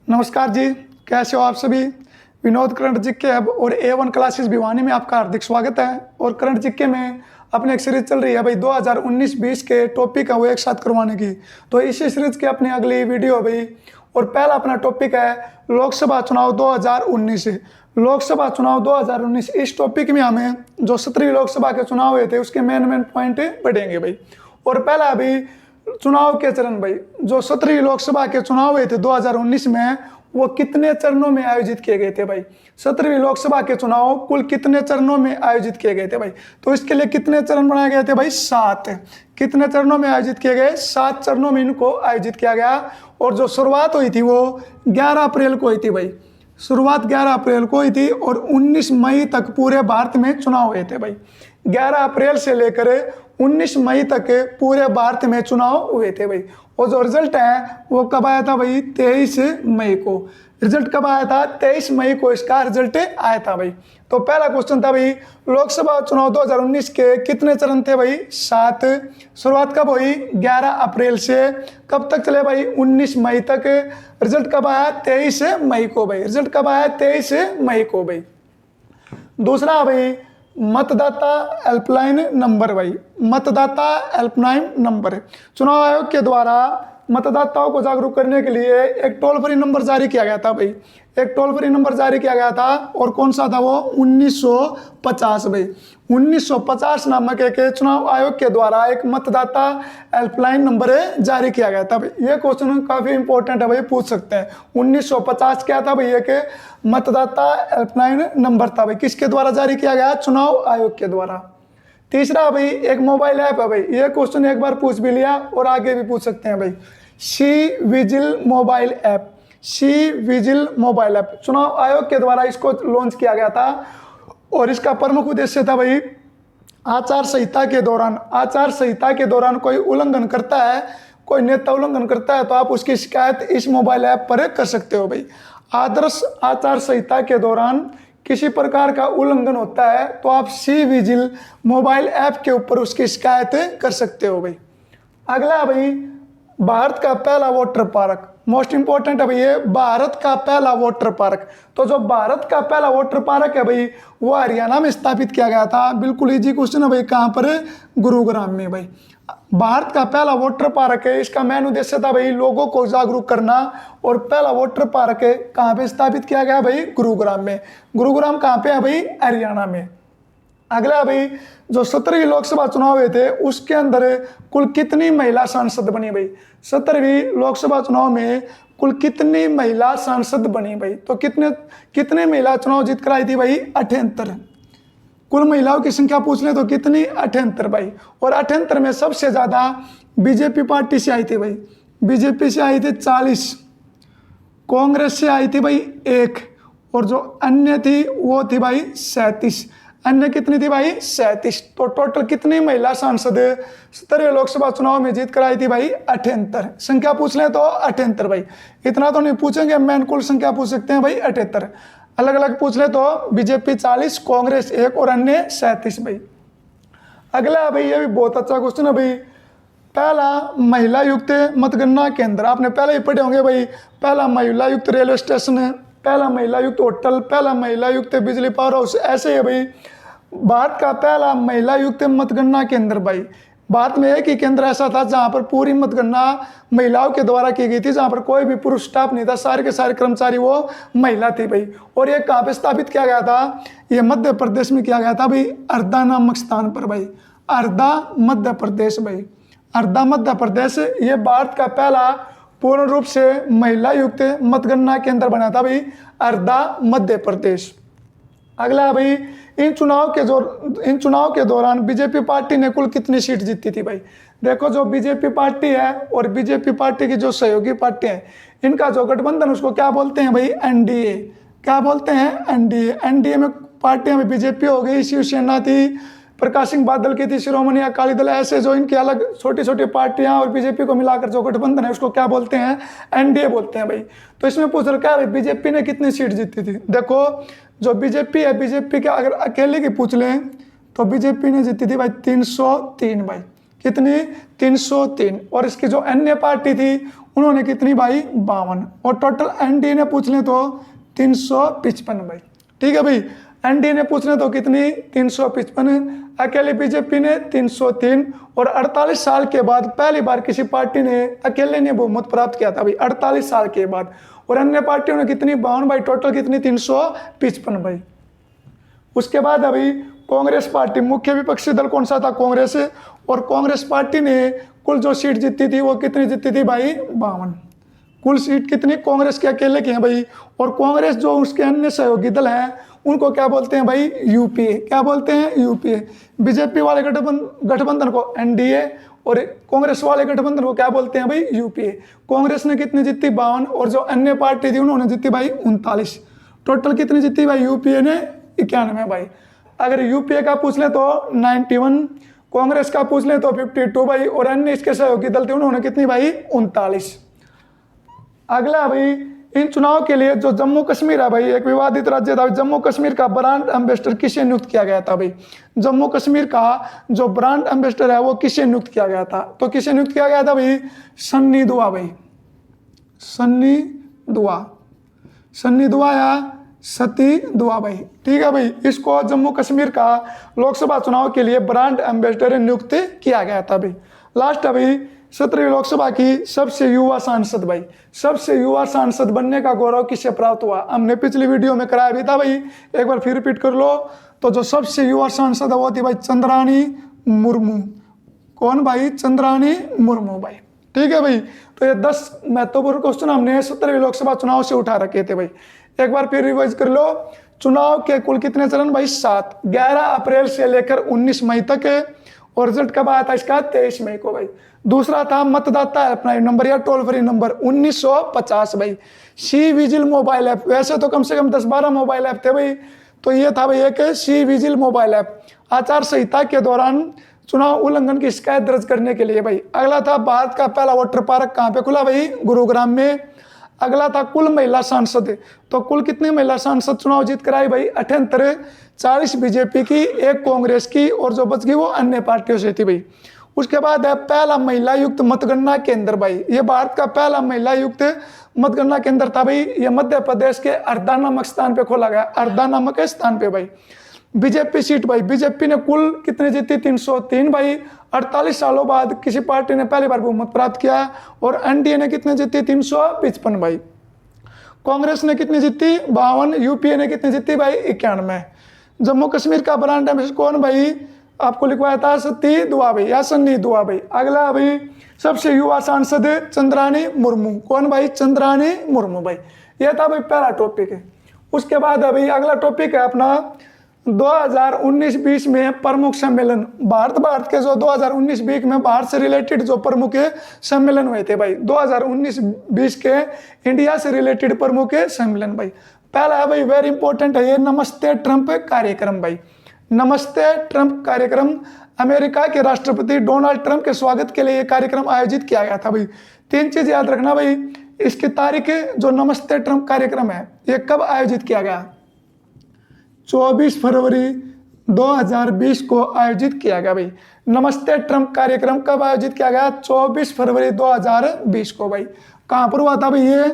नमस्कार जी, कैसे हो आप सभी। विनोद करंट जीके हब और A1 क्लासेस भिवानी में आपका हार्दिक स्वागत है। और करंट जीके में अपनी एक सीरीज चल रही है भाई 2019-20 के टॉपिक है वो एक साथ करवाने की। तो इसी सीरीज की अपनी अगली वीडियो भाई। और पहला अपना टॉपिक है लोकसभा चुनाव 2019। लोकसभा चुनाव 2019 इस टॉपिक में हमें जो 17वीं लोकसभा के चुनाव हुए थे उसके मेन पॉइंट पढ़ेंगे भाई। और पहला अभी चुनाव के चरण भाई, जो 17वीं लोकसभा के चुनाव हुए थे 2019 में वो कितने चरणों में आयोजित किए गए थे भाई। 17वीं लोकसभा के चुनाव कुल कितने चरणों में आयोजित किए गए थे भाई। तो इसके लिए कितने चरण बनाए गए थे भाई, 7। कितने चरणों में आयोजित किए गए, 7 चरणों में इनको आयोजित किया गया। और जो शुरुआत हुई थी वो 11 अप्रैल को हुई थी भाई। शुरुआत 11 अप्रैल को हुई थी और 19 मई तक पूरे भारत में चुनाव हुए थे भाई। 11 अप्रैल से लेकर 19 मई तक पूरे भारत में चुनाव हुए थे भाई। और जो रिजल्ट है वो कब आया था भाई, 23 मई को। रिजल्ट कब आया था, 23 मई को इसका रिजल्ट आया था भाई। तो पहला क्वेश्चन था भाई, लोकसभा चुनाव 2019 के कितने चरण थे भाई, 7। शुरुआत कब हुई, 11 अप्रैल से। कब तक चले भाई, 19 मई तक। रिजल्ट कब आया, 23 मई को भाई। रिजल्ट कब आया, 23 मई को भाई। दूसरा भाई, मतदाता हेल्पलाइन नंबर भाई। मतदाता हेल्पलाइन नंबर चुनाव आयोग के द्वारा मतदाताओं को जागरूक करने के लिए एक टोल फ्री नंबर जारी किया गया था भाई। एक टोल फ्री नंबर जारी किया गया था और कौन सा था वो, 1950 भाई। 1950 नामक एक चुनाव आयोग के द्वारा एक मतदाता हेल्पलाइन नंबर जारी किया गया था भाई। ये क्वेश्चन काफी इंपॉर्टेंट है भाई, पूछ सकते हैं। 1950 क्या था भाई, एक मतदाता हेल्पलाइन नंबर था भाई। किसके द्वारा जारी किया गया, चुनाव आयोग के द्वारा। तीसरा भाई, एक मोबाइल ऐप है भाई। ये क्वेश्चन एक बार पूछ भी लिया और आगे भी पूछ सकते हैं भाई। C vigil mobile app. C vigil mobile app चुनाव आयोग के द्वारा इसको लॉन्च किया गया था। और इसका प्रमुख उद्देश्य था भाई, आचार संहिता के दौरान कोई उल्लंघन करता है, कोई नेता उल्लंघन करता है तो आप उसकी शिकायत इस मोबाइल ऐप पर कर सकते हो भाई। आदर्श आचार संहिता के दौरान किसी प्रकार का उल्लंघन होता है तो आप सी विजिल मोबाइल ऐप के ऊपर उसकी शिकायत कर सकते हो भाई। अगला भाई, भारत का पहला वाटर पार्क। मोस्ट इंपॉर्टेंट है भाई ये, भारत का पहला वाटर पार्क। तो जो भारत का पहला वाटर पार्क है भाई वो हरियाणा में स्थापित किया गया था। बिल्कुल इजी क्वेश्चन है भाई, कहाँ पर, गुरुग्राम में भाई। भारत का पहला वाटर पार्क है, इसका मेन उद्देश्य था भाई लोगों को जागरूक करना। और पहला वाटर पार्क है कहाँ पे स्थापित किया गया भाई, गुरुग्राम में। गुरुग्राम कहाँ पे है भाई, हरियाणा में। अगला भाई, जो 17वीं लोकसभा चुनाव हुए थे उसके अंदर कुल कितनी महिला सांसद बनी भाई। 17वीं लोकसभा चुनाव में कुल कितनी महिला सांसद बनी भाई। तो कितने महिला चुनाव जीत कर आई थी भाई, 78। कुल महिलाओं की संख्या पूछ ले तो कितनी, 78 भाई। और 78 में सबसे ज्यादा बीजेपी पार्टी से आई थी भाई। बीजेपी से आई थी 40, कांग्रेस से आई थी भाई 1, और जो अन्य थी वो थी भाई 37। अन्य कितनी थी भाई, 37। तो टोटल कितनी महिला सांसद 17वें लोकसभा चुनाव में जीत कर आई थी भाई, 78। संख्या पूछ ले तो 78 भाई। इतना तो नहीं पूछेंगे, मेन कुल संख्या पूछ सकते हैं भाई 78। अलग अलग पूछ ले तो बीजेपी 40, कांग्रेस 1 और अन्य 37 भाई। अगला भाई, ये भी बहुत अच्छा क्वेश्चन है भाई। पहला महिला युक्त मतगणना केंद्र आपने पहले ही पढ़े होंगे भाई। पहला महिला युक्त रेलवे स्टेशन है, पहला महिला युक्त होटल, पहला महिला युक्त बिजली पावर हाउस, ऐसे है भाई। भारत का पहला महिला युक्त मतगणना केंद्र भाई। भारत में एक ही केंद्र ऐसा था जहां पर पूरी मतगणना महिलाओं के द्वारा की गई थी, जहां पर कोई भी पुरुष स्टाफ नहीं था, सारे के सारे कर्मचारी वो महिला थी भाई। और ये कहाँ पे स्थापित किया गया था, ये मध्य प्रदेश में किया गया था भाई, हरदा नामक स्थान पर भाई। हरदा मध्य प्रदेश भाई, हरदा मध्य प्रदेश। ये भारत का पहला पूर्ण रूप से महिला युक्त मतगणना केंद्र बना था भाई, हरदा मध्य प्रदेश। अगला भाई, इन चुनाव के दौरान बीजेपी पार्टी ने कुल कितनी सीट जीती थी भाई। देखो, जो बीजेपी पार्टी है और बीजेपी पार्टी की जो सहयोगी पार्टी है, इनका जो गठबंधन उसको क्या बोलते हैं भाई, एनडीए। क्या बोलते हैं, एनडीए। एनडीए में पार्टियां में बीजेपी हो गई, शिवसेना थी, प्रकाश सिंह बादल की थी, शिरोमणि अकाली दल, ऐसे जो इनकी अलग छोटी छोटी पार्टियां और बीजेपी को मिलाकर जो गठबंधन है उसको क्या बोलते हैं, एनडीए बोलते हैं भाई। तो इसमें पूछ रखा है भाई बीजेपी ने कितनी सीट जीती थी। देखो, जो बीजेपी है, बीजेपी के अगर अकेले की पूछ लें तो बीजेपी ने जीती थी भाई 303 भाई। कितनी 303। और इसकी जो अन्य पार्टी थी उन्होंने कितनी भाई 52। और टोटल एनडीए ने पूछ लें तो 355 भाई। ठीक है भाई, एनडीए ने पूछ लें तो कितनी 355, अकेले बीजेपी ने 303। और 48 साल के बाद पहली बार किसी पार्टी ने अकेले ने बहुमत प्राप्त किया था भाई, 48 साल के बाद। और अन्य पार्टियों ने कितनी 52 भाई, टोटल कितनी 355 भाई। उसके बाद अभी कांग्रेस पार्टी, मुख्य विपक्षी दल कौन सा था, कांग्रेस। और कांग्रेस पार्टी ने कुल जो सीट जीती थी वो कितनी जीती थी भाई 52। कुल सीट कितनी कांग्रेस के अकेले की है भाई। और कांग्रेस जो उसके अन्य सहयोगी दल हैं उनको क्या बोलते हैं भाई, यूपीए। क्या बोलते हैं, यूपीए। बीजेपी वाले गठबंधन को एनडीए और कांग्रेस वाले गठबंधन को क्या बोलते हैं भाई, यूपीए। कांग्रेस ने कितनी जीती 52 और जो अन्य पार्टी थी उन्होंने जीती भाई 39। टोटल कितनी जीती भाई, यूपीए ने 91 भाई। अगर यूपीए का पूछ ले तो 91, कांग्रेस का पूछ ले तो 52 भाई। और अन्य इसके सहयोगी दल थे उन्होंने कितनी भाई 39। अगला भाई, इन चुनाव के लिए जो जम्मू कश्मीर है भाई एक विवादित राज्य था। जम्मू कश्मीर का ब्रांड एम्बेसडर किसे नियुक्त किया गया था भाई, जम्मू कश्मीर का जो ब्रांड एम्बेसडर है वो किसे नियुक्त किया गया था, तो किसे नियुक्त किया गया था भाई, सन्नी दुआ भाई। सन्नी दुआ या सती दुआ भाई। ठीक है भाई, इसको जम्मू कश्मीर का लोकसभा चुनाव के लिए ब्रांड एम्बेसडर नियुक्त किया गया था भाई। लास्ट अभी 17वीं लोकसभा की सबसे युवा सांसद भाई, सबसे युवा सांसद बनने का गौरव किसे प्राप्त हुआ, हमने पिछली वीडियो में कराया भी था भाई, एक बार फिर रिपीट कर लो। तो जो सबसे युवा सांसद है वो थी भाई चंद्रानी मुर्मू। कौन भाई, चंद्रानी मुर्मू भाई। ठीक है भाई, तो ये 10 महत्वपूर्ण क्वेश्चन हमने 17वीं लोकसभा चुनाव से उठा रखे थे भाई। एक बार फिर रिवाइज कर लो। चुनाव के कुल कितने चरण भाई, 7। 11 अप्रैल से लेकर 19 मई तक है। और रिजल्ट कब आया था इसका, 23 मई को भाई। दूसरा था मतदाता हेल्पलाइन नंबर या टोल फ्री नंबर 1950 भाई। सी विजिल मोबाइल ऐप, वैसे तो कम से कम 10-12 मोबाइल ऐप थे भाई, तो ये था भाई एक सी विजिल मोबाइल ऐप, आचार संहिता के दौरान चुनाव उल्लंघन की शिकायत दर्ज करने के लिए भाई। अगला था भारत का पहला वाटर पार्क कहाँ पे खुला भाई, गुरुग्राम में। अगला था कुल महिला सांसद, तो कुल कितनी महिला सांसद चुनाव जीत कर आई भाई, 78। 40 बीजेपी की, 1 कांग्रेस की, और जो बच गई वो अन्य पार्टियों से थी भाई। उसके बाद है पहला महिला युक्त मतगणना केंद्र भाई, ये भारत का पहला महिला युक्त मतगणना केंद्र था भाई। ये मध्य प्रदेश के हरदा नामक स्थान पे खोला गया, हरदा नामक स्थान पे भाई। बीजेपी सीट भाई, बीजेपी ने कुल कितने जीती, 303 भाई। 48 सालों बाद किसी पार्टी ने पहली बार बहुमत प्राप्त किया। और एनडीए ने कितने जीती, 355 भाई। कांग्रेस ने कितनी जीती, 52। यूपीए ने कितनी जीती भाई, 91। जम्मू कश्मीर का ब्रांड एम्बेसडर कौन भाई, आपको लिखवाया था सती दुआ भाई या सन्नी दुआ भाई। अगला अभी सबसे युवा सांसद चंद्रानी मुर्मू, कौन भाई, चंद्रानी मुर्मू भाई। यह था भाई पहला टॉपिक है। उसके बाद अभी अगला टॉपिक है अपना 2019-20 में प्रमुख सम्मेलन। भारत के जो 2019-20 में भारत से रिलेटेड जो प्रमुख सम्मेलन हुए थे भाई, 2019-20 के इंडिया से रिलेटेड प्रमुख सम्मेलन भाई। पहला है भाई, वेरी इंपॉर्टेंट है ये, नमस्ते ट्रंप कार्यक्रम भाई। नमस्ते ट्रंप कार्यक्रम, अमेरिका के राष्ट्रपति डोनाल्ड ट्रंप के स्वागत के लिए ये कार्यक्रम आयोजित किया गया था भाई। 3 चीज याद रखना भाई, इसकी तारीख, जो नमस्ते ट्रंप कार्यक्रम है ये कब आयोजित किया गया, 24 फरवरी 2020 को आयोजित किया गया भाई। नमस्ते ट्रंप कार्यक्रम कब आयोजित किया गया, 24 फरवरी 2020 को भाई। कहां पर हुआ था भाई ये,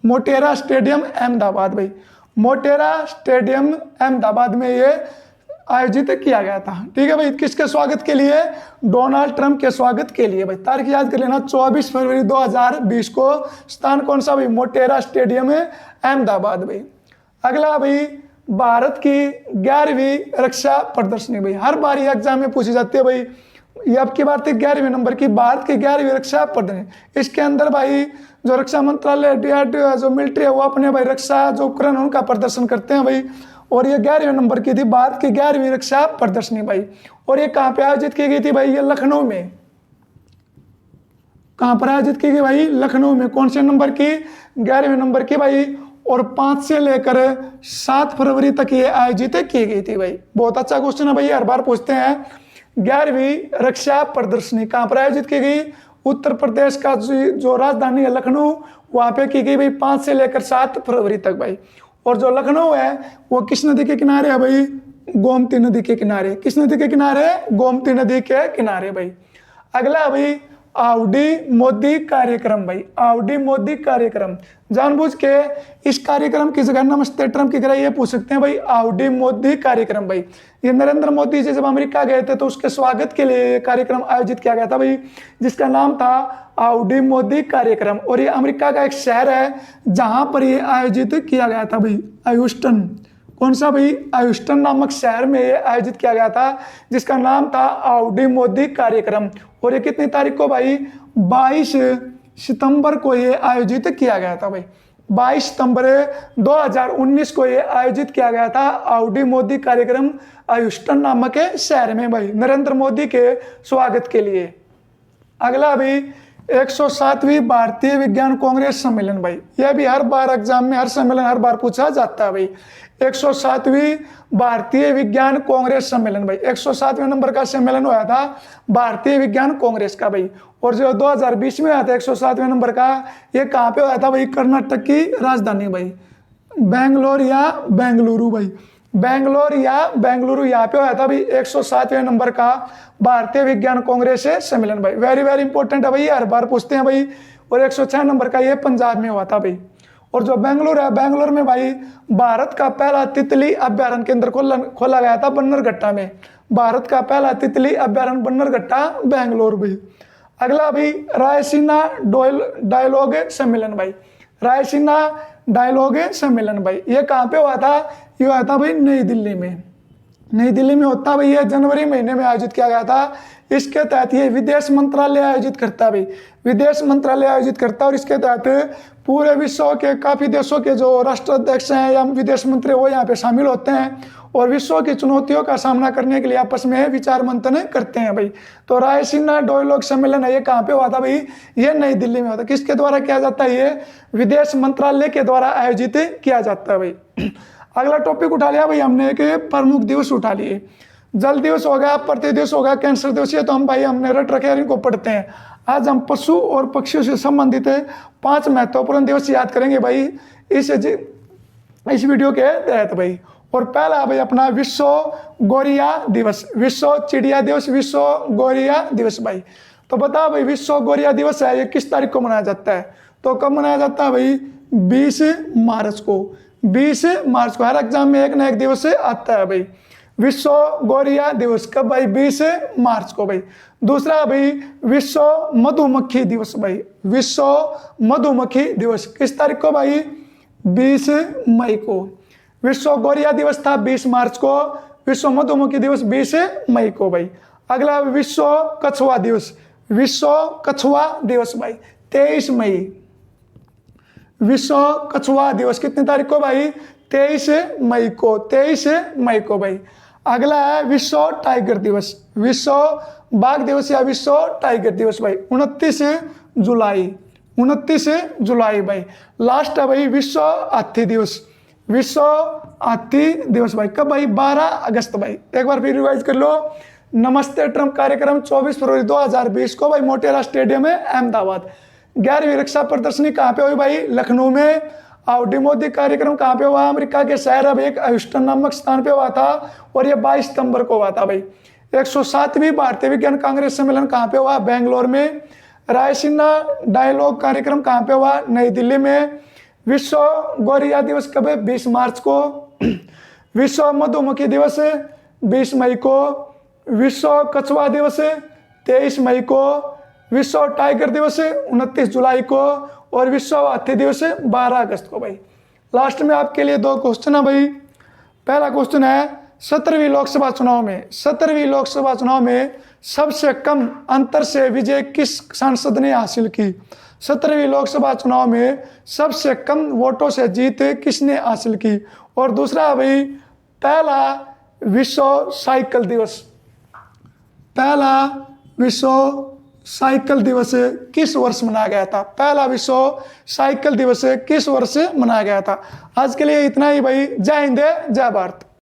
मोटेरा स्टेडियम अहमदाबाद भाई। मोटेरा स्टेडियम अहमदाबाद में ये आयोजित किया गया था। ठीक है भाई, किसके स्वागत के लिए, डोनाल्ड ट्रंप के स्वागत के लिए भाई। तारीख याद कर लेना, 24 फरवरी 2020 को। स्थान कौन सा भाई, मोटेरा स्टेडियम अहमदाबाद भाई। अगला भाई, भारत की 11वीं रक्षा प्रदर्शनी भाई, हर बार ये एग्जाम में पूछी जाती है भाई। ये अब की बार थी 11वें नंबर की, भारत की 11वीं रक्षा प्रदर्शनी। इसके अंदर भाई जो रक्षा मंत्रालय, डीआरडीओ, जो मिलिट्री है वो अपने भाई रक्षा जो उपकरण उनका प्रदर्शन करते हैं भाई। और ये 11वें नंबर की थी भारत की 11वीं रक्षा प्रदर्शनी भाई। और ये कहाँ पे आयोजित की गई थी भाई, ये लखनऊ में। कहाँ पर आयोजित की गई भाई, लखनऊ में। कौन से नंबर की, 11वें नंबर की भाई। और 5 से लेकर 7 फरवरी तक ये आयोजित की गई थी भाई। बहुत अच्छा क्वेश्चन है भाई, हर बार पूछते हैं। 11वीं रक्षा प्रदर्शनी कहाँ पर आयोजित की गई, उत्तर प्रदेश का जो राजधानी है लखनऊ, वहाँ पे की गई भाई 5 से लेकर 7 फरवरी तक भाई। और जो लखनऊ है वो किस नदी के किनारे है भाई, गोमती नदी के किनारे। किस नदी के किनारे? गोमती नदी के किनारे भाई। अगला भाई आउडी मोदी कार्यक्रम भाई, आउडी मोदी कार्यक्रम। जानबूझ के इस कार्यक्रम की जगह नमस्ते ट्रम्प की जगह ये पूछ सकते हैं भाई आउडी मोदी कार्यक्रम भाई। ये नरेंद्र मोदी जी जब अमेरिका गए थे तो उसके स्वागत के लिए कार्यक्रम आयोजित किया गया था भाई, जिसका नाम था आउडी मोदी कार्यक्रम। और ये अमेरिका का एक शहर है जहां पर ये आयोजित किया गया था भाई, ह्यूस्टन। कौन सा भाई? ह्यूस्टन नामक शहर में ये आयोजित किया गया था, जिसका नाम था आउडी मोदी कार्यक्रम। और ये कितनी तारीख को भाई? 22 सितंबर को ये आयोजित किया गया था भाई। 22 सितंबर 2019 को ये आयोजित किया गया था आउडी मोदी कार्यक्रम ह्यूस्टन नामक शहर में भाई, नरेंद्र मोदी के स्वागत के लिए। अगला भी 107वीं भारतीय विज्ञान कांग्रेस सम्मेलन भाई। यह भी हर बार एग्जाम में, हर सम्मेलन हर बार पूछा जाता है भाई। 107वीं भारतीय विज्ञान कांग्रेस सम्मेलन भाई, 107वें नंबर का सम्मेलन हुआ था भारतीय विज्ञान कांग्रेस का भाई। और जो 2020 में आया था 107वें नंबर का, ये कहाँ पे हुआ था भाई? कर्नाटक की राजधानी भाई, बेंगलोर या बेंगलुरु भाई, बेंगलोर या बेंगलुरु यहाँ पे हुआ था भाई 107वें नंबर का भारतीय विज्ञान कांग्रेस सम्मेलन भाई। वेरी वेरी इंपॉर्टेंट है भाई, हर बार पूछते हैं भाई। और 106 नंबर का ये पंजाब में हुआ था भाई। और जो बेंगलुरु है, बेंगलुरु में भाई भारत का पहला तितली अभ्यारण्य केंद्र खोला गया था बन्नरघट्टा में। भारत का पहला तितली अभ्यारण्य बन्नरघट्टा बेंगलुरु भाई। अगला भाई रायसीना डायलॉग सम्मेलन भाई, रायसीना डायलॉग सम्मेलन भाई। ये कहाँ पे हुआ था? ये हुआ था भाई नई दिल्ली में। नई दिल्ली में होता भाई, ये जनवरी महीने में आयोजित किया गया था। इसके तहत ये विदेश मंत्रालय आयोजित करता भाई, विदेश मंत्रालय आयोजित करता। और इसके तहत पूरे विश्व के काफ़ी देशों के जो राष्ट्राध्यक्ष हैं या विदेश मंत्री वो यहाँ पे शामिल होते हैं और विश्व की चुनौतियों का सामना करने के लिए आपस में विचार मंथन करते हैं भाई। तो रायसीना डायलॉग सम्मेलन है, ये कहाँ पे हुआ था भाई? ये नई दिल्ली में होता है। किसके द्वारा किया जाता है? ये विदेश मंत्रालय के द्वारा आयोजित किया जाता है भाई। अगला टॉपिक उठा लिया भाई हमने, एक प्रमुख दिवस उठा लिए। जल दिवस हो गया, पृथ्वी दिवस हो गया, कैंसर दिवस, ये तो हम भाई हमने रट रखे हैं, इनको पढ़ते हैं। आज हम पशु और पक्षियों से संबंधित 5 महत्वपूर्ण दिवस याद करेंगे भाई इस वीडियो के तहत भाई। और पहला भाई अपना विश्व गौरैया दिवस, विश्व चिड़िया दिवस, विश्व गौरैया दिवस भाई। तो बताओ भाई विश्व गौरैया दिवस है ये किस तारीख को मनाया जाता है? तो कब मनाया जाता है भाई? 20 मार्च को। 20 मार्च को हर एग्जाम में एक ना एक दिवस आता है भाई। विश्व गौरैया दिवस कब भाई? 20 मार्च को भाई। दूसरा भाई विश्व मधुमक्खी दिवस भाई, विश्व मधुमक्खी दिवस किस तारीख को भाई? 20 मई को। विश्व गौरैया दिवस था 20 मार्च को, विश्व मधुमक्खी दिवस 20 मई को भाई। अगला विश्व कछुआ दिवस, विश्व कछुआ दिवस भाई 23 मई। विश्व कछुआ दिवस कितनी तारीख को भाई? 23 मई को, 23 मई को भाई। अगला है विश्व टाइगर दिवस, विश्व बाघ दिवस या विश्व टाइगर दिवस भाई 29 जुलाई, 29 जुलाई भाई। लास्ट है भाई विश्व हाथी दिवस, विश्व हाथी दिवस भाई कब भाई? 12 अगस्त भाई। एक बार फिर रिवाइज कर लो। नमस्ते ट्रम्प कार्यक्रम 24 फरवरी 2020 को भाई मोटेरा स्टेडियम में अहमदाबाद। 11वीं रक्षा प्रदर्शनी कहाँ पे हुई भाई? लखनऊ में। आउडी मोदी कार्यक्रम कहाँ पे हुआ? अमेरिका के शहर अब एक ह्यूस्टन नामक स्थान पे हुआ था और ये 22 सितंबर को हुआ था भाई। 107वीं भारतीय विज्ञान कांग्रेस सम्मेलन कहाँ पे हुआ? बेंगलोर में। रायसीना डायलॉग कार्यक्रम कहाँ पे हुआ? नई दिल्ली में। विश्व गौरैया दिवस कब है? 20 मार्च को। विश्व मधुमक्खी दिवस 20 मई को। विश्व कछुआ दिवस 23 मई को। विश्व टाइगर दिवस 29 जुलाई को और विश्व हाथी दिवस 12 अगस्त को भाई। लास्ट में आपके लिए 2 क्वेश्चन है भाई। पहला क्वेश्चन है 17वीं लोकसभा चुनाव में, 17वीं लोकसभा चुनाव में सबसे कम अंतर से विजय किस सांसद ने हासिल की? 17वीं लोकसभा चुनाव में सबसे कम वोटों से जीत किसने हासिल की? और दूसरा भाई पहला विश्व साइकिल दिवस, पहला विश्व साइकिल दिवस किस वर्ष मनाया गया था? पहला विश्व साइकिल दिवस किस वर्ष मनाया गया था? आज के लिए इतना ही भाई। जय हिंद, जय भारत।